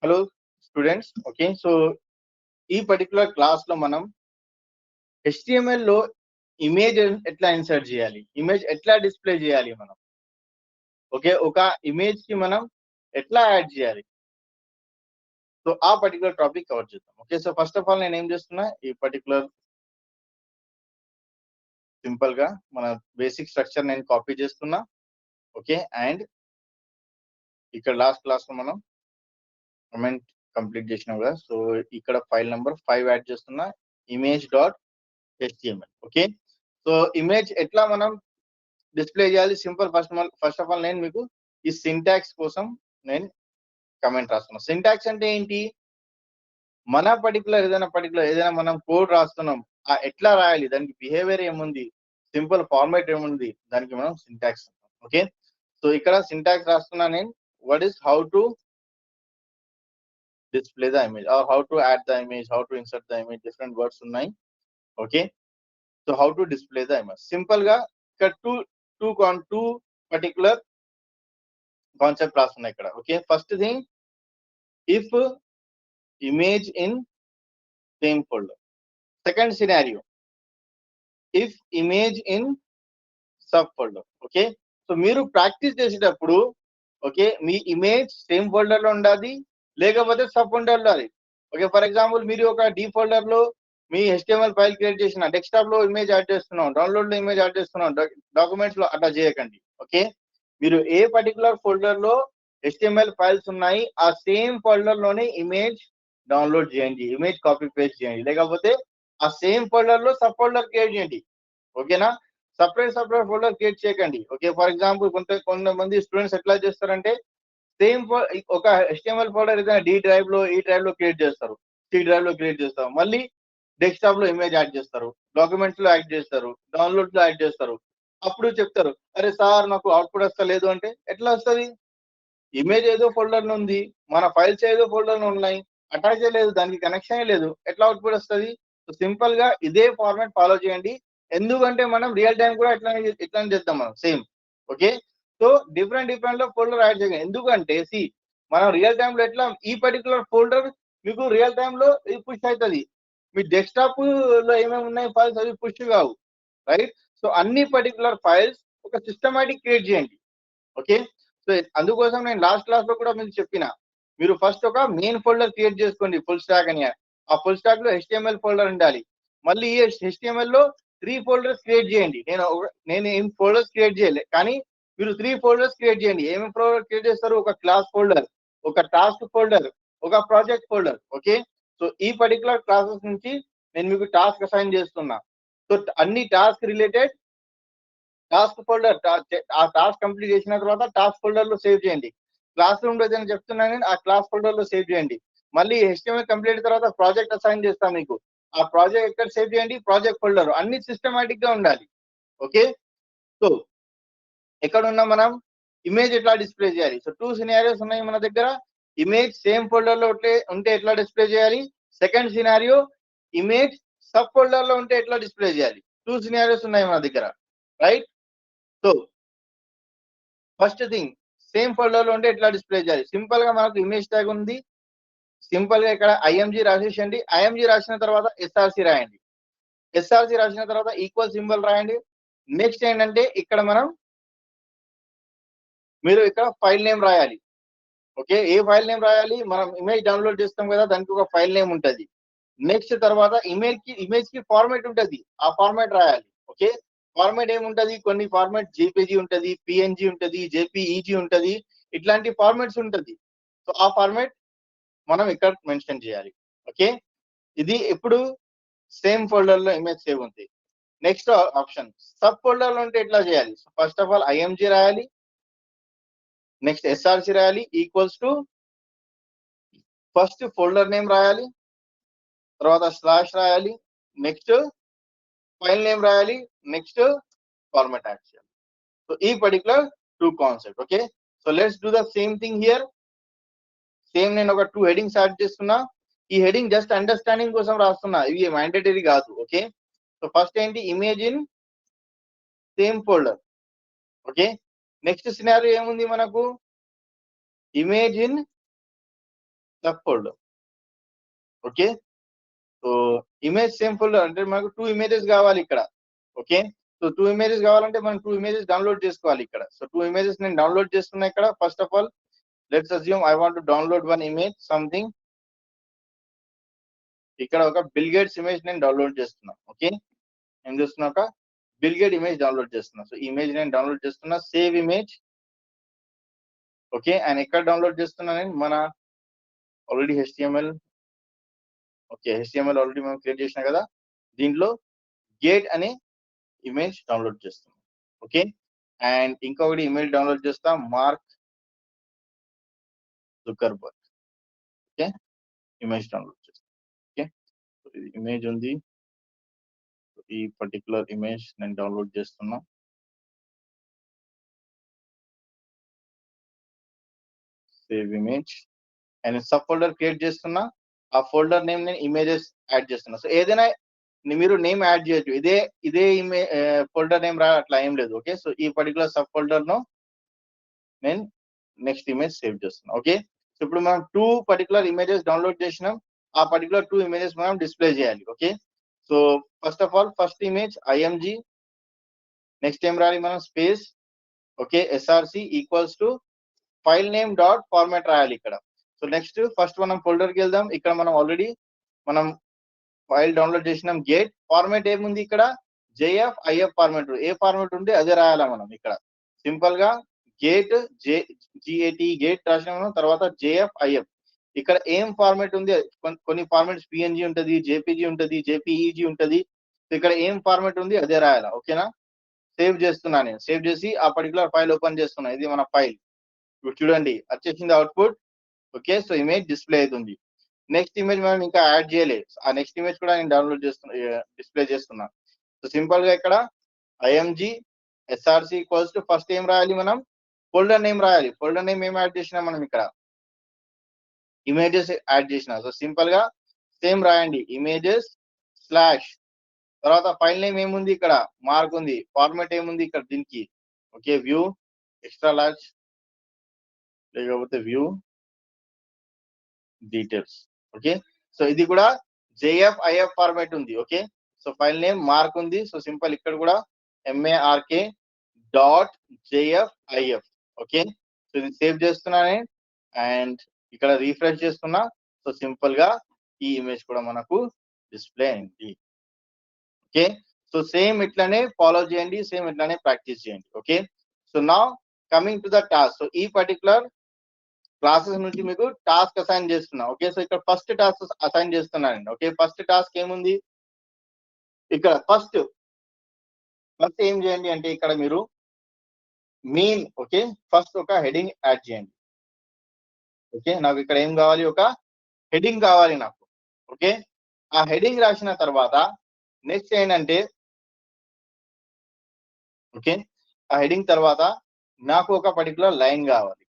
Hello students. Okay, so ఈ particular class లో మనం HTML లో ఇమేజ్ ఎట్లా ఇన్సర్ట్ చేయాలి, ఇమేజ్ ఎట్లా డిస్ప్లే చేయాలి, మనం ఓకే ఒక ఇమేజ్ కి మనం ఎట్లా యాడ్ చేయాలి, సో ఆ పర్టికులర్ టాపిక్ కవర్ చేద్దాం. Okay, so first of all నేను ఏం చేస్తున్నా, ఈ పర్టికులర్ సింపుల్ గా మన బేసిక్ స్ట్రక్చర్ నేను కాపీ చేస్తున్నా. ఓకే, అండ్ ఇక్కడ లాస్ట్ క్లాస్ లో మనం కమెంట్ కంప్లీట్ చేసినాం కదా, సో ఇక్కడ ఫైల్ నెంబర్ 5 యాడ్ చేస్తున్నా, image.html. ఓకే, సో ఇమేజ్ ఎట్లా మనం డిస్ప్లే చేయాలి సింపుల్. ఫస్ట్ ఆఫ్ ఆల్ నేను మీకు ఈ సింటాక్స్ కోసం నేను కమెంట్ రాస్తున్నా. సింటాక్స్ అంటే ఏంటి, మన ఏదైనా మనం కోడ్ రాస్తున్నాం, ఆ ఎట్లా రాయాలి, దానికి బిహేవియర్ ఏముంది, సింపుల్ ఫార్మాట్ ఏముంది, దానికి మనం సింటాక్స్. ఓకే, సో ఇక్కడ సింటాక్స్ రాస్తున్నా నేను. What is how to display the image or how to add the image, how to insert the image, different words ఉన్నాయి. Okay, so how to display the image simple గా ఇక్కడ two particular concept రాస్తున్నాయి ఇక్కడ. Okay, first thing, if image in same folder. Second scenario, if image in sub folder. Okay, so మీరు practice చేసేటప్పుడు okay మీ image same folder లో ఉండాలి, లేకపోతే సబ్ ఫోల్డర్ లో. ఓకే, ఫర్ ఎగ్జాంపుల్ మీరు ఒక డి ఫోల్డర్ లో మీ HTML ఫైల్ క్రియేట్ చేసిన, డెస్క్టాప్ లో ఇమేజ్ యాడ్ చేస్తున్నాం, డౌన్లోడ్ లో ఇమేజ్ యాడ్ చేస్తున్నాం, డాక్యుమెంట్స్ లో అట్లా చేయకండి. ఓకే, మీరు ఏ పర్టికులర్ ఫోల్డర్ లో HTML ఫైల్స్ ఉన్నాయి, ఆ సేమ్ ఫోల్డర్ లోనే ఇమేజ్ డౌన్లోడ్ చేయండి, ఇమేజ్ కాపీ పేస్ట్ చేయండి, లేకపోతే ఆ సేమ్ ఫోల్డర్ లో సబ్ ఫోల్డర్ క్రియేట్ చేయండి. ఓకేనా, సపరేట్ ఫోల్డర్ క్రియేట్ చేయకండి. ఓకే, ఫర్ ఎగ్జాంపుల్ కొంతమంది స్టూడెంట్స్ ఎట్లా చేస్తారంటే, సేమ్ ఒక HTML ఫోల్డర్ ఏదైనా డి డ్రైవ్ లో, ఈ డ్రైవ్ లో క్రియేట్ చేస్తారు, సి డ్రైవ్ లో క్రియేట్ చేస్తారు, మళ్ళీ డెస్క్టాప్ లో ఇమేజ్ యాడ్ చేస్తారు, డాక్యుమెంట్స్ లో యాడ్ చేస్తారు, డౌన్లోడ్ లో యాడ్ చేస్తారు. అప్పుడు చెప్తారు, అరే సార్ నాకు అవుట్పుట్ వస్తలేదు అంటే. ఎట్లా వస్తుంది, ఇమేజ్ ఏదో ఫోల్డర్ లో ఉంది, మన ఫైల్స్ ఏదో ఫోల్డర్ లో ఉన్నాయి, అటాచ్ లేదు, దానికి కనెక్షన్ లేదు, ఎట్లా అవుట్పుట్ వస్తుంది? సో సింపుల్ గా ఇదే ఫార్మాట్ ఫాలో చేయండి. ఎందుకంటే మనం రియల్ టైం కూడా ఇట్లానే చేద్దాం మనం సేమ్. ఓకే, సో డిఫరెంట్ లో ఫోల్డర్ యాడ్ చేయండి. ఎందుకంటే సి మనం రియల్ టైమ్ లో ఎట్లా ఈ పర్టికులర్ ఫోల్డర్ మీకు రియల్ టైమ్ లో ఇది పుష్ అవుతుంది, మీ డెస్క్టాప్ లో ఏమేమి ఉన్నాయి ఫైల్స్ అవి పుష్ కావు, రైట్? సో అన్ని పర్టికులర్ ఫైల్స్ ఒక సిస్టమాటిక్ క్రియేట్ చేయండి. ఓకే, సో అందుకోసం నేను లాస్ట్ క్లాస్ లో కూడా మీకు చెప్పిన, మీరు ఫస్ట్ ఒక మెయిన్ ఫోల్డర్ క్రియేట్ చేసుకోండి, ఫుల్ స్టాక్ అని. ఆ ఫుల్ స్టాక్ లో HTML ఫోల్డర్ ఉండాలి. మళ్ళీ ఈ HTML లో 3 ఫోల్డర్స్ క్రియేట్ చేయండి. నేను ఏం ఫోల్డర్స్ క్రియేట్ చేయలే, కానీ మీరు 3 ఫోల్డర్స్ క్రియేట్ చేయండి. ఏమేమి ఫోల్డర్ క్రియేట్ చేస్తారు, ఒక క్లాస్ ఫోల్డర్, ఒక టాస్క్ ఫోల్డర్, ఒక ప్రాజెక్ట్ ఫోల్డర్. ఓకే, సో ఈ పర్టికులర్ క్లాసెస్ నుంచి నేను మీకు టాస్క్ అసైన్ చేస్తున్నా. సో అన్ని టాస్క్ రిలేటెడ్ టాస్క్ ఫోల్డర్, ఆ టాస్క్ కంప్లీట్ చేసిన తర్వాత టాస్క్ ఫోల్డర్ లో సేవ్ చేయండి. క్లాస్ రూమ్ లో ఏదైనా చెప్తున్నాను, ఆ క్లాస్ ఫోల్డర్ లో సేవ్ చేయండి. మళ్ళీ HTML కంప్లీట్ తర్వాత ప్రాజెక్ట్ అసైన్ చేస్తాం మీకు, ఆ ప్రాజెక్ట్ ఎక్కడ సేవ్ చేయండి, ప్రాజెక్ట్ ఫోల్డర్. అన్ని సిస్టమాటిక్ గా ఉండాలి. ఓకే, సో ఎక్కడ ఉన్నా మనం ఇమేజ్ ఎట్లా డిస్ప్లే చేయాలి. సో 2 సినారియోస్ ఉన్నాయి మన దగ్గర. ఇమేజ్ సేమ్ ఫోల్డర్ లో ఉంటే ఎట్లా డిస్ప్లే చేయాలి. Second scenario, image sub folder లో ఉంటే ఎట్లా డిస్ప్లే చేయాలి. 2 సినారియోస్ ఉన్నాయి మన దగ్గర, right? So first thing, same folder లో ఉంటే ఎట్లా డిస్ప్లే చేయాలి. సింపుల్ గా మనకు ఇమేజ్ ట్యాగ్ ఉంది, సింపుల్ గా ఇక్కడ IMG రాసేసండి. IMG రాసిన తర్వాత SRC రాయండి. SRC రాసిన తర్వాత ఈక్వల్ సింబల్ రాయండి. నెక్స్ట్ ఏంటంటే ఇక్కడ మీరు ఇక్కడ ఫైల్ నేమ్ రాయాలి. ఓకే, ఏ ఫైల్ నేమ్ రాయాలి, మనం ఇమేజ్ డౌన్లోడ్ చేస్తాం కదా, దానికి ఒక ఫైల్ నేమ్ ఉంటుంది. నెక్స్ట్ తర్వాత ఇమేజ్ కి ఫార్మాట్ ఉంటుంది, ఆ ఫార్మాట్ రాయాలి. ఓకే, ఫార్మాట్ ఏముంటది, కొన్ని ఫార్మాట్ JPG ఉంటది, PNG ఉంటది, JPEG ఉంటది, ఇట్లాంటి ఫార్మాట్స్ ఉంటది. సో ఆ ఫార్మాట్ మనం ఇక్కడ మెన్షన్ చేయాలి. ఓకే, ఇది ఇప్పుడు సేమ్ ఫోల్డర్ లో ఇమేజ్ సేవ్ ఉంది. నెక్స్ట్ ఆప్షన్, సబ్ ఫోల్డర్ లో ఉంటే ఎట్లా చేయాలి. ఫస్ట్ ఆఫ్ ఆల్ IMG రాయాలి, నెక్స్ట్ SRC రాయాలి, equals to first folder name రాయాలి, తర్వాత స్లాష్ రాయాలి, నెక్స్ట్ ఫైల్ నేమ్ రాయాలి, నెక్స్ట్ ఫార్మాట్ యాడ్ చేయాలి. సో ఈ particular 2 concept. Okay, so let's do the same thing here. Same నేను ఒక 2 హెడింగ్స్ యాడ్ చేస్తున్నా. ఈ హెడింగ్ జస్ట్ అండర్స్టాండింగ్ కోసం రాస్తున్నా, ఇవి మ్యాండేటరీ కాదు. ఓకే, సో ఫస్ట్ ఏంటి, image in same folder. Okay, next scenario ఏముంది మనకు, image in sub folder. Okay, so image same folder అంటే మనకు 2 ఇమేజెస్ కావాలి ఇక్కడ. ఓకే, సో 2 ఇమేజెస్ కావాలంటే మనం 2 ఇమేజెస్ డౌన్లోడ్ చేసుకోవాలి ఇక్కడ. సో 2 ఇమేజెస్ నేను డౌన్లోడ్ చేస్తున్నా ఇక్కడ. First of all let's assume I want to download one image something. ఇక్కడ ఒక బిల్ గేట్స్ ఇమేజ్ నేను డౌన్లోడ్ చేస్తున్నా. ఓకే, ఏం చేస్తున్నా, ఒక బిల్ గేట్ ఇమేజ్ డౌన్లోడ్ చేస్తున్నా. సో ఇమేజ్ నేను డౌన్లోడ్ చేస్తున్నా, సేవ్ ఇమేజ్. ఓకే, అండ్ ఎక్కడ డౌన్లోడ్ చేస్తున్నా నేను, మన already HTML. Okay, HTML already మనం క్రియేట్ చేసినా కదా, దీంట్లో గేట్ అనే ఇమేజ్ డౌన్లోడ్ చేస్తాం. ఓకే, అండ్ ఇంకొకటి ఇమేజ్ డౌన్లోడ్ చేస్తాం, mark Zuckerberg. Okay, image download చేస్తాం. ఓకే, ఇది ఇమేజ్ ఉంది, ఈ పర్టికులర్ ఇమేజ్ నేను డౌన్లోడ్ చేస్తున్నా. Save image and sub folder create చేస్తున్నా. ఆ ఫోల్డర్ నేమ్ నేను ఇమేజెస్ యాడ్ చేస్తున్నా. సో ఏదైనా మీరు నేమ్ యాడ్ చేయొచ్చు, ఇదే ఇమేజ్ ఫోల్డర్ నేమ్ రా అట్లా ఏం లేదు. ఓకే, సో ఈ పర్టికులర్ సబ్ ఫోల్డర్ ను నేను నెక్స్ట్ ఇమేజ్ సేవ్ చేస్తున్నా. ఓకే, సో ఇప్పుడు మనం 2 పర్టికులర్ ఇమేజెస్ డౌన్లోడ్ చేసినాం. ఆ పర్టికులర్ 2 ఇమేజెస్ మనం డిస్ప్లే చేయాలి. Okay, so first of all first image IMG, next ఏం రాయాలి మనం, space. Okay, SRC equals to file name dot format రాయాలి ఇక్కడ. సో నెక్స్ట్ ఫస్ట్ మనం ఫోల్డర్ కి వెళ్దాం. ఇక్కడ మనం ఆల్రెడీ మనం ఫైల్ డౌన్లోడ్ చేసినాం. గేట్ ఫార్మాట్ ఏముంది ఇక్కడ, JFIF ఫార్మాట్. ఏ ఫార్మాట్ ఉంటే అదే రాయాలా మనం ఇక్కడ. సింపుల్ గా గేట్ GAT గేట్ రాసినాం, తర్వాత JFIF. ఇక్కడ ఏం ఫార్మాట్ ఉంది, కొన్ని ఫార్మాట్స్ PNG ఉంటది, JPG ఉంటది, JPEG ఉంటది. ఇక్కడ ఏం ఫార్మాట్ ఉంది అదే రాయాలా. ఓకేనా, సేవ్ చేస్తున్నా నేను. సేవ్ చేసి ఆ పర్టికులర్ ఫైల్ ఓపెన్ చేస్తున్నా. ఇది మన ఫైల్. ఇప్పుడు చూడండి వచ్చేసింది output. Okay, so image display అవుతుంది. నెక్స్ట్ ఇమేజ్ మనం ఇంకా యాడ్ చేయలేదు. ఆ నెక్స్ట్ ఇమేజ్ కూడా నేను డౌన్లోడ్ చేస్తున్నా, డిస్ప్లే చేస్తున్నా. సో సింపుల్ గా ఇక్కడ IMG SRC equals to first ఏం రాయాలి మనం, ఫోల్డర్ నేమ్ రాయాలి. ఫోల్డర్ నేమ్ ఏం యాడ్ చేసినా మనం ఇక్కడ, ఇమేజెస్ యాడ్ చేసిన. సో సింపుల్ గా సేమ్ రాయండి, ఇమేజెస్ స్లాష్, తర్వాత ఫైల్ నేమ్ ఏముంది ఇక్కడ, మార్క్ ఉంది. ఫార్మాట్ ఏముంది ఇక్కడ దీనికి, ఓకే, వ్యూ ఎక్స్ట్రా లార్జ్, లేకపోతే వ్యూ డీటెయిల్స్. ఓకే, సో ఇది కూడా JFIF ఫార్మాట్ ఉంది. Okay, so file name mark ఉంది. సో సింపుల్ ఇక్కడ కూడా MARK dot JFIF. Okay, so ఇది సేవ్ చేస్తున్నాను అండ్ ఇక్కడ రీఫ్రెష్ చేస్తున్నా. సో సింపుల్ గా ఈ ఇమేజ్ కూడా మనకు డిస్ప్లే అయింది. ఓకే, సో సేమ్ ఇట్లానే ఫాలో చేయండి, సేమ్ ఇట్లానే ప్రాక్టీస్ చేయండి. Okay, so now coming to the task. So ఈ పర్టికులర్ క్లాసెస్ నుంచి మీకు టాస్క్ అసైన్ చేస్తున్నా. ఓకే, సో ఇక్కడ ఫస్ట్ టాస్క్ అసైన్ చేస్తున్నానండి. ఓకే, ఫస్ట్ టాస్క్ ఏముంది ఇక్కడ, ఫస్ట్ ఏం చేయండి అంటే ఇక్కడ మీరు మెయిన్, ఓకే, ఫస్ట్ ఒక హెడింగ్ యాడ్ చేయండి. ఓకే, నాకు ఇక్కడ ఏం కావాలి, ఒక హెడింగ్ కావాలి నాకు. ఓకే, ఆ హెడింగ్ రాసిన తర్వాత నెక్స్ట్ ఏంటంటే, ఓకే, ఆ హెడింగ్ తర్వాత నాకు ఒక పర్టికులర్ లైన్ కావాలి.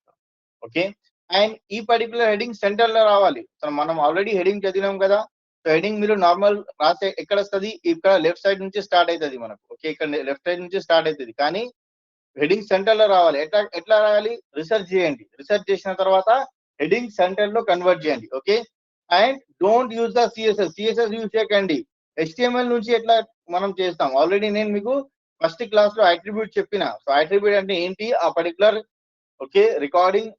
ఓకే, అండ్ ఈ పర్టికులర్ హెడింగ్ సెంటర్ లో రావాలి. సో మనం ఆల్రెడీ హెడింగ్ చదివినాం కదా. సో హెడింగ్ మీరు నార్మల్ రాసే ఎక్కడ వస్తుంది, ఇక్కడ లెఫ్ట్ సైడ్ నుంచి స్టార్ట్ అవుతుంది మనకు. ఓకే, ఇక్కడ లెఫ్ట్ సైడ్ నుంచి స్టార్ట్ అవుతుంది, కానీ హెడింగ్ సెంటర్ లో రావాలి. ఎట్లా రాయాలి, రీసెర్చ్ చేయండి. రీసెర్చ్ చేసిన తర్వాత హెడింగ్ సెంటర్ లో కన్వర్ట్ చేయండి. Okay, and don't use the CSS use చేయకండి. HTML నుంచి ఎట్లా మనం చేస్తాం, ఆల్రెడీ నేను మీకు ఫస్ట్ క్లాస్ లో అట్రిబ్యూట్ చెప్పిన. సో అట్రిబ్యూట్ అంటే ఏంటి, ఆ పర్టికులర్, ఓకే, రికార్డింగ్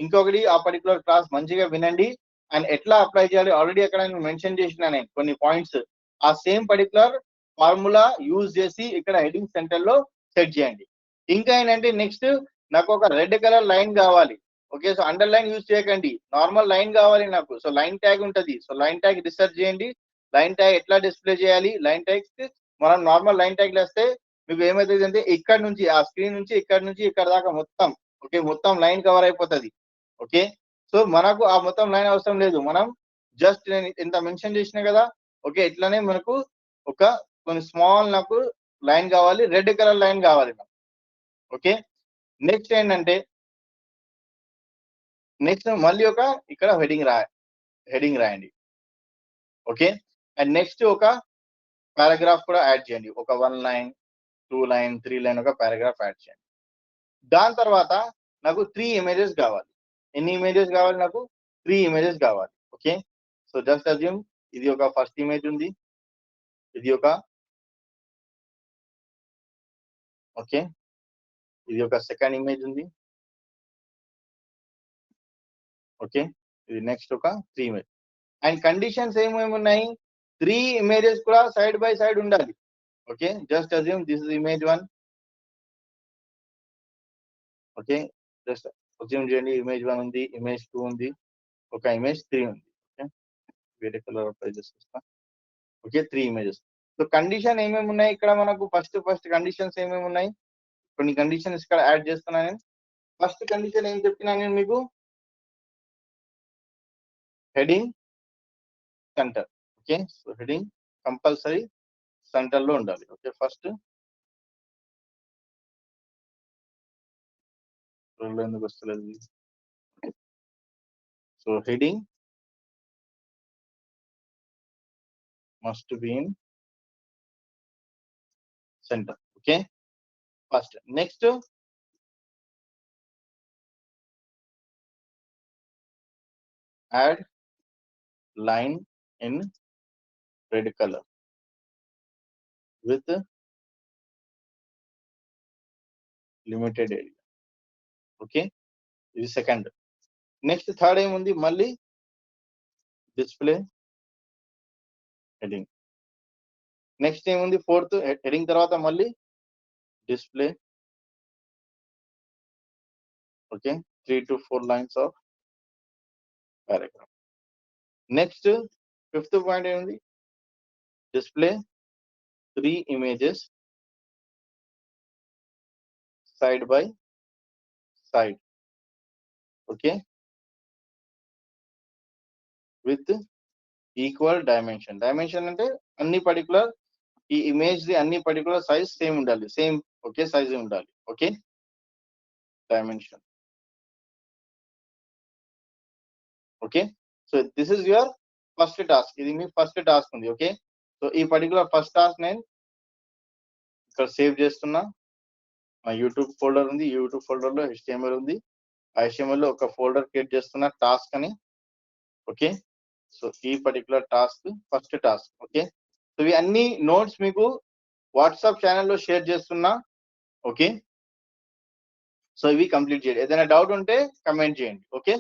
ఇంకొకటి ఆ పర్టికులర్ క్లాస్ మంచిగా వినండి. అండ్ ఎట్లా అప్లై చేయాలి ఆల్రెడీ అక్కడ నేను మెన్షన్ చేసిన నేను కొన్ని పాయింట్స్. ఆ సేమ్ పర్టికులర్ ఫార్ములా యూజ్ చేసి ఇక్కడ హెడింగ్ సెంటర్ లో సెట్ చేయండి. ఇంకా ఏంటంటే నెక్స్ట్ నాకు ఒక రెడ్ కలర్ లైన్ కావాలి. Okay, so under line use చేయకండి, నార్మల్ లైన్ కావాలి నాకు. సో లైన్ ట్యాగ్ ఉంటది. సో లైన్ ట్యాగ్ రీసెర్చ్ చేయండి. లైన్ ట్యాగ్ ఎట్లా డిస్ప్లే చేయాలి, లైన్ ట్యాగ్స్ మనం నార్మల్ లైన్ ట్యాగ్ వేస్తే మీకు ఏమవుతుంది అంటే ఇక్కడ నుంచి ఆ స్క్రీన్ నుంచి ఇక్కడ నుంచి ఇక్కడ దాకా మొత్తం, ఓకే, మొత్తం లైన్ కవర్ అయిపోతుంది. ఓకే, సో మనకు ఆ మొత్తం లైన్ అవసరం లేదు. మనం జస్ట్ నేను ఇంత మెన్షన్ చేసిన కదా. ఓకే, ఇట్లానే మనకు ఒక కొన్ని స్మాల్ నాకు లైన్ కావాలి, రెడ్ కలర్ లైన్ కావాలి నాకు. ఓకే, నెక్స్ట్ ఏంటంటే నెక్స్ట్ మళ్ళీ ఒక ఇక్కడ హెడింగ్ రాయండి. ఓకే, అండ్ నెక్స్ట్ ఒక పారాగ్రాఫ్ కూడా యాడ్ చేయండి. ఒక 1 లైన్ 2 లైన్ 3 లైన్ ఒక పారాగ్రాఫ్ యాడ్ చేయండి. దాని తర్వాత నాకు 3 ఇమేజెస్ కావాలి. ఎన్ని ఇమేజెస్ కావాలి నాకు, 3 ఇమేజెస్ కావాలి. ఓకే, సో జస్ట్ అజ్యూమ్ ఇది ఒక ఫస్ట్ ఇమేజ్ ఉంది, ఇది ఒక ఓకే, ఇది ఒక సెకండ్ ఇమేజ్ ఉంది. ఓకే, ఇది నెక్స్ట్ ఒక 3 ఇమేజ్. అండ్ కండిషన్స్ ఏమేమి ఉన్నాయి, 3 ఇమేజెస్ కూడా సైడ్ బై సైడ్ ఉండాలి. Okay, just assume this is image 1. Okay, just assume చేయండి ఇమేజ్ 1 ఉంది, ఇమేజ్ 2 ఉంది, ఒక ఇమేజ్ 3 ఉంది. ఓకే, వేరే కలర్ అప్లై చేసేస్తా. Okay, 3 images. సో కండిషన్ ఏమేమి ఉన్నాయి ఇక్కడ మనకు, ఫస్ట్ కండిషన్స్ ఏమేమి ఉన్నాయి, కొన్ని కండిషన్స్ ఇక్కడ యాడ్ చేస్తున్నా నేను. ఫస్ట్ కండిషన్ ఏం చెప్పినా నేను మీకు, heading centre. Okay, so heading compulsory centre లో ఉండాలి. ఓకే, ఫస్ట్ ఎందుకు వస్తలేదు, so heading must be in centre. Okay, first. Next add line in red colour with limited area. Okay, ఇది సెకండ్. నెక్స్ట్ థర్డ్ ఏముంది, మళ్ళీ డిస్ప్లే హెడింగ్. నెక్స్ట్ ఏముంది, fourth heading తర్వాత మళ్ళీ display. Okay, 3 to 4 lines of paragraph. Next fifth point ఏముంది, display 3 images side by side. Okay, with equal dimension. Dimension అంటే అన్ని particular ఈ ఇమేజ్ ది అన్ని పర్టికులర్ సైజ్ సేమ్ ఉండాలి, సేమ్ ఓకే సైజ్ ఉండాలి. Okay, dimension. Okay, so this is your first task. ఇది మీ first task ఉంది. Okay, so ఈ particular first task నేను ఇక్కడ సేవ్ చేస్తున్నా. మా యూట్యూబ్ ఫోల్డర్ ఉంది, యూట్యూబ్ ఫోల్డర్ లో HTML ఉంది. ఆ HTML లో ఒక ఫోల్డర్ క్రియేట్ చేస్తున్నా, టాస్క్ అని. ఓకే, సో ఈ particular task first task. Okay, so ఇవి అన్ని నోట్స్ మీకు వాట్సాప్ ఛానల్లో షేర్ చేస్తున్నా. ఓకే, సో ఇవి కంప్లీట్ చేయండి. ఏదైనా డౌట్ ఉంటే కమెంట్ చేయండి. ఓకే.